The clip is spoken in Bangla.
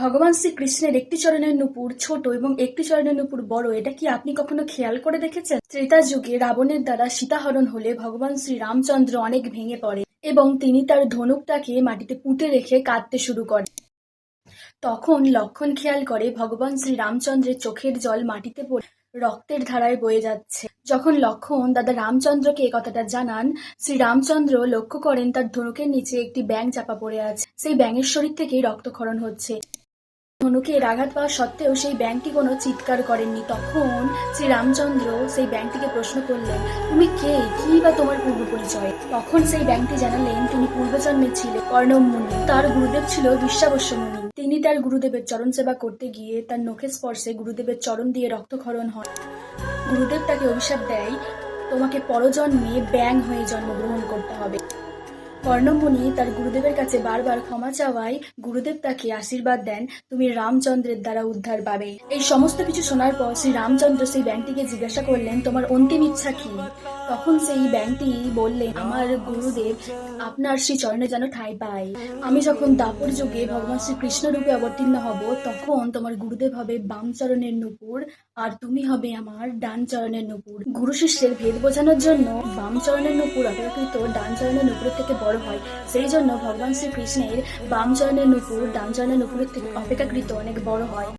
ভগবান শ্রীকৃষ্ণের একটি চরণের নূপুর ছোট এবং একটি চরণের নূপুর বড়, এটা কি আপনি কখনো খেয়াল করে দেখেছেন? ত্রেতা যুগে রাবণের দ্বারা সীতাহরণ হলে ভগবান শ্রী রামচন্দ্র অনেক ভেঙে পড়ে এবং তিনি তার ধনুকটাকে মাটিতে পুঁতে রেখে কাঁদতে শুরু করেন। তখন লক্ষণ খেয়াল করে ভগবান শ্রী রামচন্দ্রের চোখের জল মাটিতে পড়ে রক্তের ধারায় বয়ে যাচ্ছে। যখন লক্ষণ দাদা রামচন্দ্রকে এ কথাটা জানান, শ্রী রামচন্দ্র লক্ষ্য করেন তার ধনুকের নিচে একটি ব্যাঙ চাপা পড়ে আছে। সেই ব্যাঙের শরীর থেকেই রক্তক্ষরণ হচ্ছে। ধনুকের আঘাত পাওয়া সত্ত্বেও সেই ব্যাঙটি কোনো চিৎকার করেননি। তখন শ্রী রামচন্দ্র সেই ব্যাঙটিকে প্রশ্ন করলেন, তুমি কে, কি বা তোমার পূর্ব পরিচয়? তখন সেই ব্যাঙটি জানালেন তিনি পূর্বজন্মে ছিলেন কর্ণব মুনি, তার গুরুদেব ছিল বিশ্বাবস্য মুনি। তিনি তার গুরুদেবের চরণ সেবা করতে গিয়ে তার নখের স্পর্শে গুরুদেবের চরণ দিয়ে রক্তক্ষরণ হয়। গুরুদেব তাকে অভিশাপ দেয়, তোমাকে পরজন্মে ব্যাঙ হয়ে জন্মগ্রহণ করতে হবে। কর্ণব মুনি তার গুরুদেবের কাছে বারবার ক্ষমা চাওয়ায় গুরুদেব তাকে আশীর্বাদ দেন, তুমি রামচন্দ্রের দ্বারা উদ্ধার পাবে। এই সমস্ত কিছু শোনার পর শ্রী রামচন্দ্র সেই ব্যাঙটিকে জিজ্ঞাসা করলেন, তোমার অন্তিম ইচ্ছা কি? তখন সেই ব্যাঙটি বললেন, আমার গুরুদেব আপনার শ্রী চরণে যেন ঠাঁই পায়। আমি যখন দাপর যুগে ভগবান শ্রীকৃষ্ণ রূপে অবতীর্ণ হব, তখন তোমার গুরুদেব হবে বাম চরণের নূপুর আর তুমি হবে আমার ডান চরণের নূপুর। গুরু শিষ্যের ভেদ বোঝানোর জন্য বাম চরণের নূপুর অপেক্ষাকৃত ডান চরণের নূপুরের থেকে বড় হয়। সেই জন্য ভগবান শ্রীকৃষ্ণের বাম চরণের নূপুর ডান চরণের নূপুরের থেকে অপেক্ষাকৃত অনেক বড় হয়।